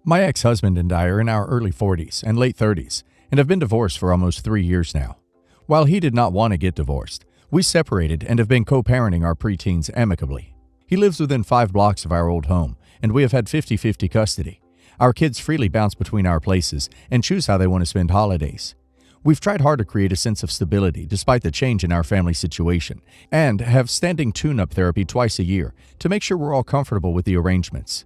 My ex-husband and I are in our early 40s and late 30s and have been divorced for almost 3 years now. While he did not want to get divorced, we separated and have been co-parenting our preteens amicably. He lives within 5 blocks of our old home, and we have had 50-50 custody. Our kids freely bounce between our places and choose how they want to spend holidays. We've tried hard to create a sense of stability despite the change in our family situation, and have standing tune-up therapy twice a year to make sure we're all comfortable with the arrangements.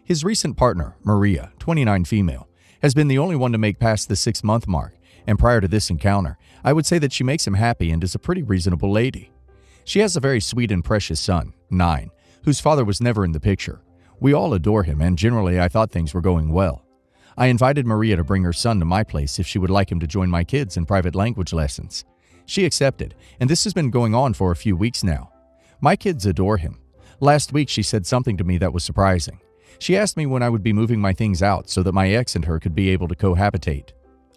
His recent partner, Maria, 29 female, has been the only one to make past the 6-month mark, and prior to this encounter, I would say that she makes him happy and is a pretty reasonable lady. She has a very sweet and precious son, 9, whose father was never in the picture. We all adore him, and generally I thought things were going well. I invited Maria to bring her son to my place if she would like him to join my kids in private language lessons. She accepted, and this has been going on for a few weeks now. My kids adore him. Last week she said something to me that was surprising. She asked me when I would be moving my things out so that my ex and her could be able to cohabitate.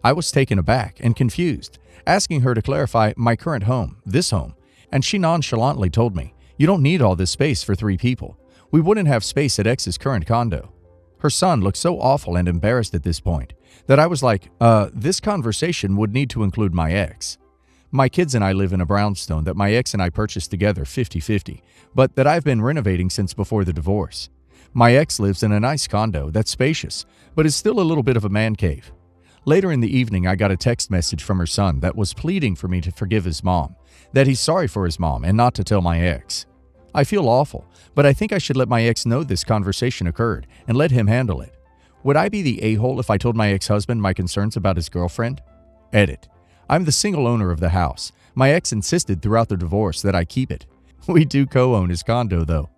I was taken aback and confused, asking her to clarify my current home, this home, and she nonchalantly told me, "You don't need all this space for 3 people. We wouldn't have space at X's current condo." Her son looked so awful and embarrassed at this point that I was like, this conversation would need to include my ex. My kids and I live in a brownstone that my ex and I purchased together 50-50, but that I've been renovating since before the divorce. My ex lives in a nice condo that's spacious, but is still a little bit of a man cave. Later in the evening, I got a text message from her son that was pleading for me to forgive his mom, that he's sorry for his mom and not to tell my ex. I feel awful, but I think I should let my ex know this conversation occurred and let him handle it. Would I be the a-hole if I told my ex-husband my concerns about his girlfriend? Edit. I'm the single owner of the house. My ex insisted throughout the divorce that I keep it. We do co-own his condo, though.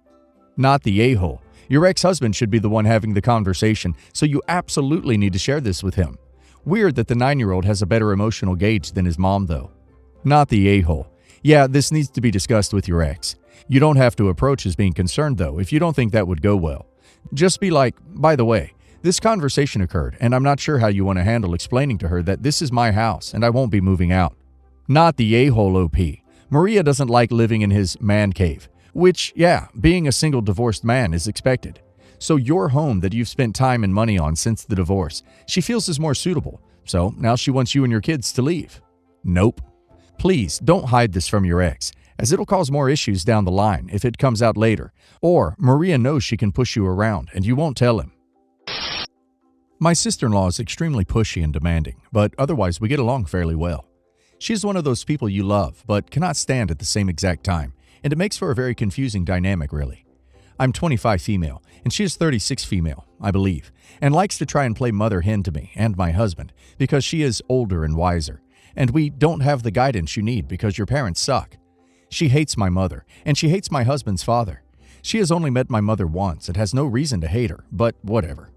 Not the a-hole. Your ex-husband should be the one having the conversation, so you absolutely need to share this with him. Weird that the 9-year-old has a better emotional gauge than his mom, though. Not the a-hole. Yeah, this needs to be discussed with your ex. You don't have to approach as being concerned, though, if you don't think that would go well. Just be like, "By the way, this conversation occurred, and I'm not sure how you want to handle explaining to her that this is my house and I won't be moving out." Not the a-hole OP. Maria doesn't like living in his man cave, which, yeah, being a single divorced man is expected. So your home that you've spent time and money on since the divorce, she feels is more suitable. So now she wants you and your kids to leave. Nope. Please don't hide this from your ex, as it'll cause more issues down the line if it comes out later, or Maria knows she can push you around and you won't tell him. My sister-in-law is extremely pushy and demanding, but otherwise we get along fairly well. She's one of those people you love, but cannot stand at the same exact time, and it makes for a very confusing dynamic, really. I'm 25 female, and she is 36 female, I believe, and likes to try and play mother hen to me and my husband because she is older and wiser, and we don't have the guidance you need because your parents suck. She hates my mother, and she hates my husband's father. She has only met my mother once and has no reason to hate her, but whatever.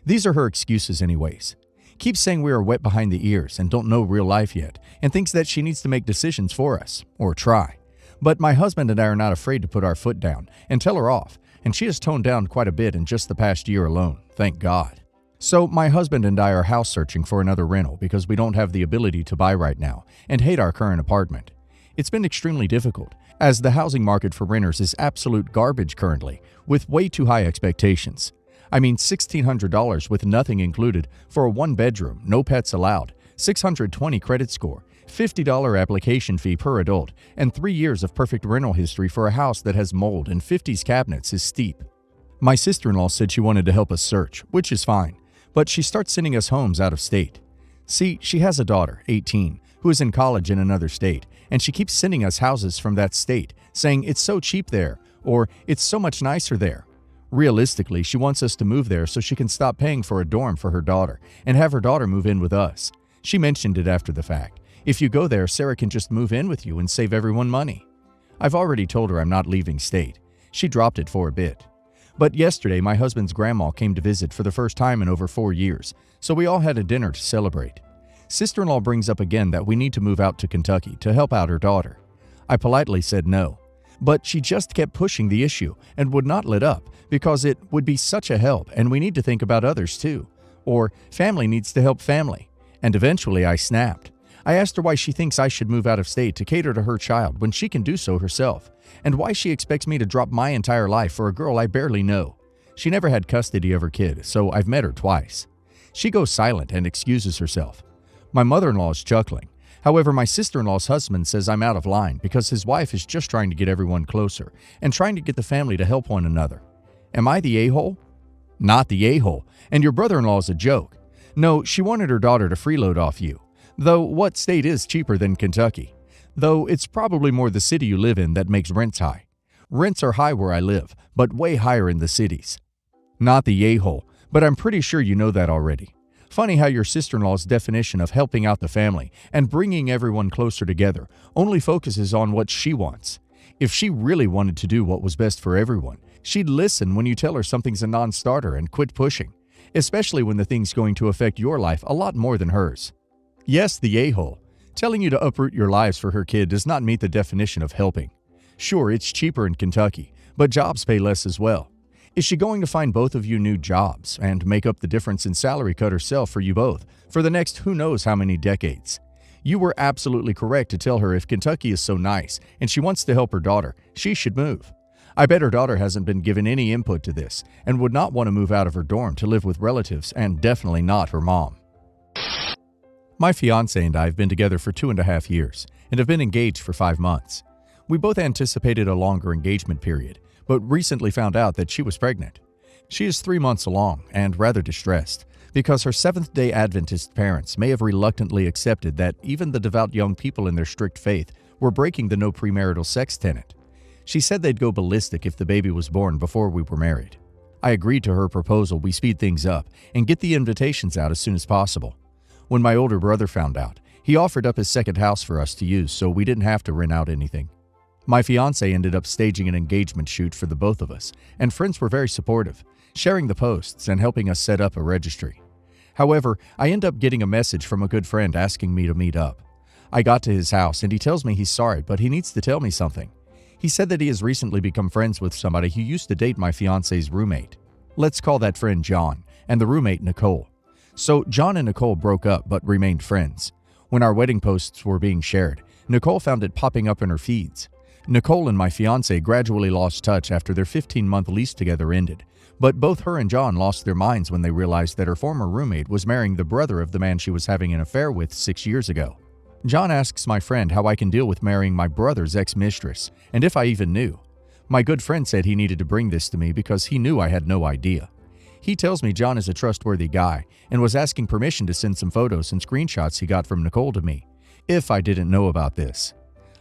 These are her excuses anyways. Keeps saying we are wet behind the ears and don't know real life yet, and thinks that she needs to make decisions for us, or try. But my husband and I are not afraid to put our foot down and tell her off, and she has toned down quite a bit in just the past year alone, thank God. So my husband and I are house searching for another rental because we don't have the ability to buy right now and hate our current apartment. It's been extremely difficult, as the housing market for renters is absolute garbage currently, with way too high expectations. I mean $1,600 with nothing included for a 1-bedroom, no pets allowed, 620 credit score, $50 application fee per adult, and 3 years of perfect rental history for a house that has mold and 50s cabinets is steep. My sister-in-law said she wanted to help us search, which is fine, but she starts sending us homes out of state. See, she has a daughter, 18, who is in college in another state, and she keeps sending us houses from that state, saying it's so cheap there, or it's so much nicer there. Realistically, she wants us to move there so she can stop paying for a dorm for her daughter and have her daughter move in with us. She mentioned it after the fact. If you go there, Sarah can just move in with you and save everyone money. I've already told her I'm not leaving state. She dropped it for a bit. But yesterday, my husband's grandma came to visit for the first time in over 4 years, so we all had a dinner to celebrate. Sister-in-law brings up again that we need to move out to Kentucky to help out her daughter. I politely said no, but she just kept pushing the issue and would not let up because it would be such a help and we need to think about others too. Or family needs to help family. And eventually I snapped. I asked her why she thinks I should move out of state to cater to her child when she can do so herself, and why she expects me to drop my entire life for a girl I barely know. She never had custody of her kid, so I've met her twice. She goes silent and excuses herself. My mother-in-law is chuckling. However, my sister-in-law's husband says I'm out of line because his wife is just trying to get everyone closer and trying to get the family to help one another. Am I the a-hole? Not the a-hole, and your brother-in-law is a joke. No, she wanted her daughter to freeload off you. Though what state is cheaper than Kentucky? Though it's probably more the city you live in that makes rents high. Rents are high where I live, but way higher in the cities. Not the a-hole, but I'm pretty sure you know that already. Funny how your sister-in-law's definition of helping out the family and bringing everyone closer together only focuses on what she wants. If she really wanted to do what was best for everyone, she'd listen when you tell her something's a non-starter and quit pushing, especially when the thing's going to affect your life a lot more than hers. Yes, the a-hole. Telling you to uproot your lives for her kid does not meet the definition of helping. Sure, it's cheaper in Kentucky, but jobs pay less as well. Is she going to find both of you new jobs and make up the difference in salary cut herself for you both for the next who knows how many decades? You were absolutely correct to tell her if Kentucky is so nice and she wants to help her daughter, she should move. I bet her daughter hasn't been given any input to this and would not want to move out of her dorm to live with relatives, and definitely not her mom. My fiancé and I have been together for 2.5 years and have been engaged for 5 months. We both anticipated a longer engagement period, but recently found out that she was pregnant. She is 3 months along and rather distressed because her Seventh-day Adventist parents may have reluctantly accepted that even the devout young people in their strict faith were breaking the no premarital sex tenet. She said they'd go ballistic if the baby was born before we were married. I agreed to her proposal we speed things up and get the invitations out as soon as possible. When my older brother found out, he offered up his second house for us to use so we didn't have to rent out anything. My fiancé ended up staging an engagement shoot for the both of us, and friends were very supportive, sharing the posts and helping us set up a registry. However, I end up getting a message from a good friend asking me to meet up. I got to his house and he tells me he's sorry, but he needs to tell me something. He said that he has recently become friends with somebody who used to date my fiancé's roommate. Let's call that friend John, and the roommate Nicole. So John and Nicole broke up but remained friends. When our wedding posts were being shared, Nicole found it popping up in her feeds. Nicole and my fiancé gradually lost touch after their 15-month lease together ended, but both her and John lost their minds when they realized that her former roommate was marrying the brother of the man she was having an affair with 6 years ago. John asks my friend how I can deal with marrying my brother's ex-mistress, and if I even knew. My good friend said he needed to bring this to me because he knew I had no idea. He tells me John is a trustworthy guy and was asking permission to send some photos and screenshots he got from Nicole to me, if I didn't know about this.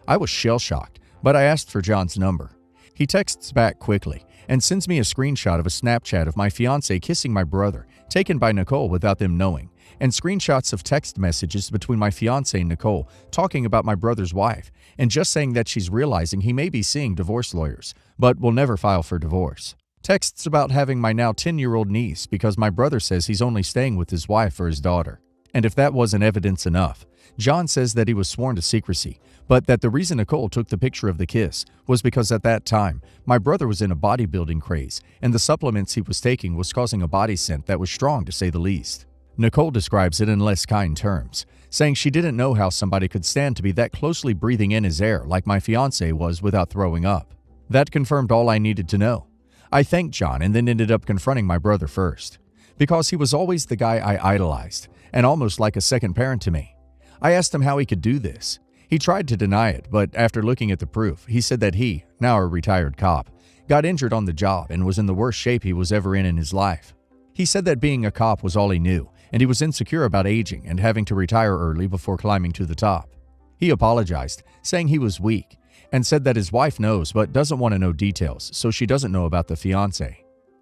I was shell-shocked, but I asked for John's number. He texts back quickly and sends me a screenshot of a Snapchat of my fiancé kissing my brother, taken by Nicole without them knowing, and screenshots of text messages between my fiancé and Nicole talking about my brother's wife and just saying that she's realizing he may be seeing divorce lawyers, but will never file for divorce. Texts about having my now 10-year-old niece because my brother says he's only staying with his wife for his daughter. And if that wasn't evidence enough, John says that he was sworn to secrecy, but that the reason Nicole took the picture of the kiss was because at that time, my brother was in a bodybuilding craze, and the supplements he was taking was causing a body scent that was strong to say the least. Nicole describes it in less kind terms, saying she didn't know how somebody could stand to be that closely breathing in his air like my fiancé was without throwing up. That confirmed all I needed to know. I thanked John and then ended up confronting my brother first, because he was always the guy I idolized, and almost like a second parent to me. I asked him how he could do this. He tried to deny it, but after looking at the proof, he said that he, now a retired cop, got injured on the job and was in the worst shape he was ever in his life. He said that being a cop was all he knew, and he was insecure about aging and having to retire early before climbing to the top. He apologized, saying he was weak, and said that his wife knows but doesn't want to know details, so she doesn't know about the fiancé.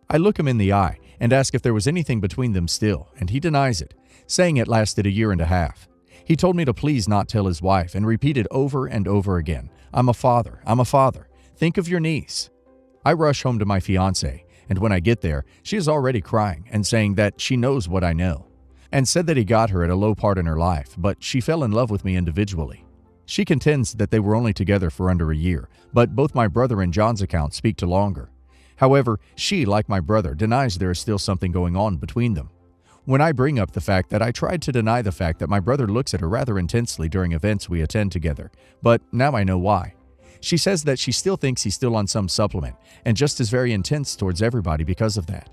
I look him in the eye and ask if there was anything between them still, and he denies it, saying it lasted 1.5 years. He told me to please not tell his wife and repeated over and over again, I'm a father, think of your niece. I rush home to my fiancé, and when I get there, she is already crying and saying that she knows what I know, and said that he got her at a low part in her life, but she fell in love with me individually. She contends that they were only together for under 1 year, but both my brother and John's accounts speak to longer. However, she, like my brother, denies there is still something going on between them. When I bring up the fact that I tried to deny the fact that my brother looks at her rather intensely during events we attend together, but now I know why. She says that she still thinks he's still on some supplement and just is very intense towards everybody because of that.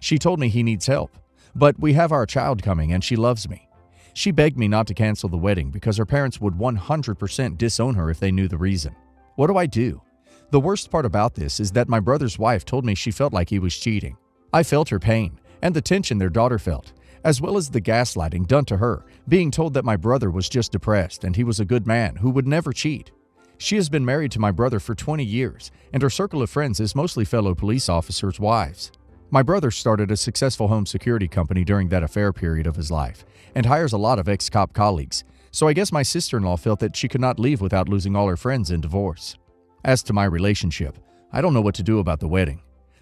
She told me he needs help, but we have our child coming and she loves me. She begged me not to cancel the wedding because her parents would 100% disown her if they knew the reason. What do I do? The worst part about this is that my brother's wife told me she felt like he was cheating. I felt her pain and the tension their daughter felt, as well as the gaslighting done to her, being told that my brother was just depressed and he was a good man who would never cheat. She has been married to my brother for 20 years, and her circle of friends is mostly fellow police officers' wives. My brother started a successful home security company during that affair period of his life, and hires a lot of ex-cop colleagues, so I guess my sister-in-law felt that she could not leave without losing all her friends in divorce. As to my relationship, I don't know what to do about the wedding.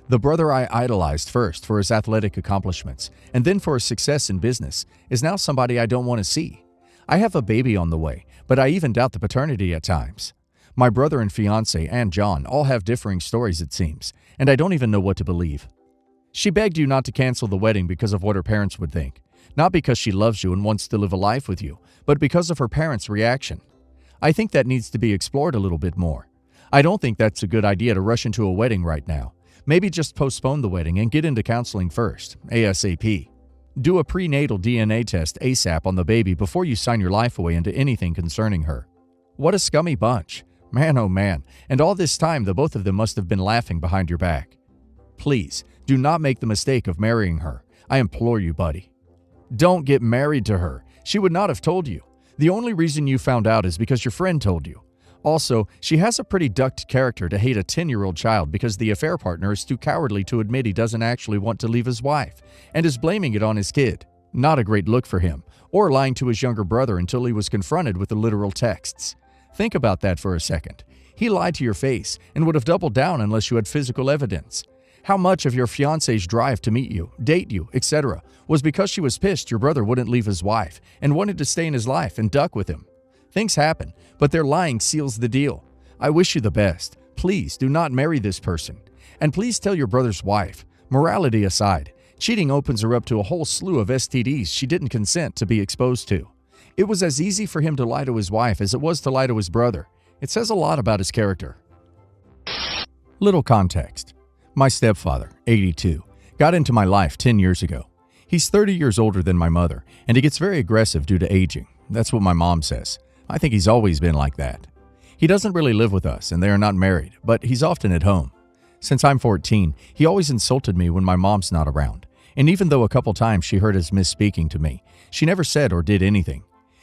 The brother I idolized first for his athletic accomplishments, and then for his success in business, is now somebody I don't want to see. I have a baby on the way, but I even doubt the paternity at times. My brother and fiancé, and John, all have differing stories it seems, and I don't even know what to believe. She begged you not to cancel the wedding because of what her parents would think. Not because she loves you and wants to live a life with you, but because of her parents' reaction. I think that needs to be explored a little bit more. I don't think that's a good idea to rush into a wedding right now. Maybe just postpone the wedding and get into counseling first, ASAP. Do a prenatal DNA test ASAP on the baby before you sign your life away into anything concerning her. What a scummy bunch. Man, oh man, and all this time the both of them must have been laughing behind your back. Please, do not make the mistake of marrying her. I implore you, buddy. Don't get married to her. She would not have told you. The only reason you found out is because your friend told you. Also, she has a pretty ducked character to hate a 10-year-old child because the affair partner is too cowardly to admit he doesn't actually want to leave his wife and is blaming it on his kid. Not a great look for him, or lying to his younger brother until he was confronted with the literal texts. Think about that for a second. He lied to your face and would have doubled down unless you had physical evidence. How much of your fiancé's drive to meet you, date you, etc. was because she was pissed your brother wouldn't leave his wife and wanted to stay in his life and duck with him? Things happen, but their lying seals the deal. I wish you the best. Please do not marry this person. And please tell your brother's wife, morality aside, cheating opens her up to a whole slew of STDs she didn't consent to be exposed to. It was as easy for him to lie to his wife as it was to lie to his brother. It says a lot about his character. Little context. My stepfather, 82, got into my life 10 years ago. He's 30 years older than my mother, and he gets very aggressive due to aging. That's what my mom says. I think he's always been like that. He doesn't really live with us, and they are not married, but he's often at home. Since I'm 14, he always insulted me when my mom's not around, and even though a couple times she heard us misspeaking to me, she never said or did anything.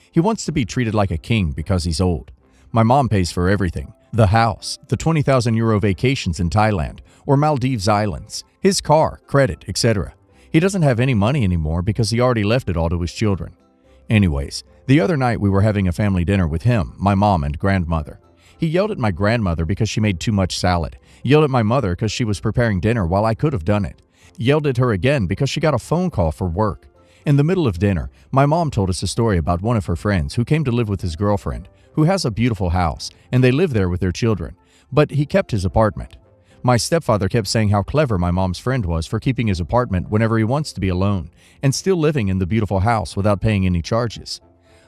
He wants to be treated like a king because he's old. My mom pays for everything. The house, the 20,000 euro vacations in Thailand or Maldives Islands, his car, credit, etc. He doesn't have any money anymore because he already left it all to his children. Anyways, the other night we were having a family dinner with him, my mom, and grandmother. He yelled at my grandmother because she made too much salad, yelled at my mother because she was preparing dinner while I could have done it, yelled at her again because she got a phone call for work. In the middle of dinner, my mom told us a story about one of her friends who came to live with his girlfriend, who has a beautiful house, and they live there with their children, but he kept his apartment. My stepfather kept saying how clever my mom's friend was for keeping his apartment whenever he wants to be alone, and still living in the beautiful house without paying any charges.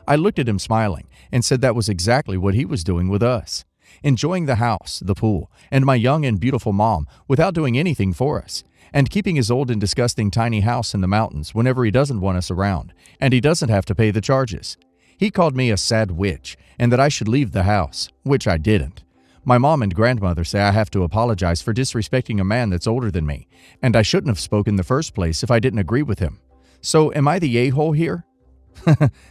I looked at him smiling and said that was exactly what he was doing with us, enjoying the house, the pool, and my young and beautiful mom without doing anything for us, and keeping his old and disgusting tiny house in the mountains whenever he doesn't want us around, and he doesn't have to pay the charges. He called me a sad witch and that I should leave the house, which I didn't. My mom and grandmother say I have to apologize for disrespecting a man that's older than me, and I shouldn't have spoken in the first place if I didn't agree with him. So am I the a-hole here?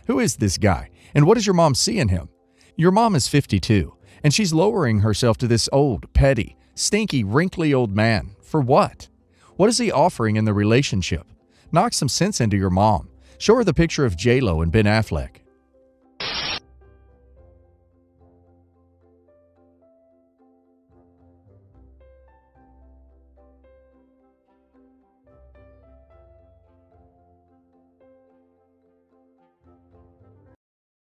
Who is this guy, and what does your mom see in him? Your mom is 52, and she's lowering herself to this old, petty, stinky, wrinkly old man. For what? What is he offering in the relationship? Knock some sense into your mom. Show her the picture of J-Lo and Ben Affleck.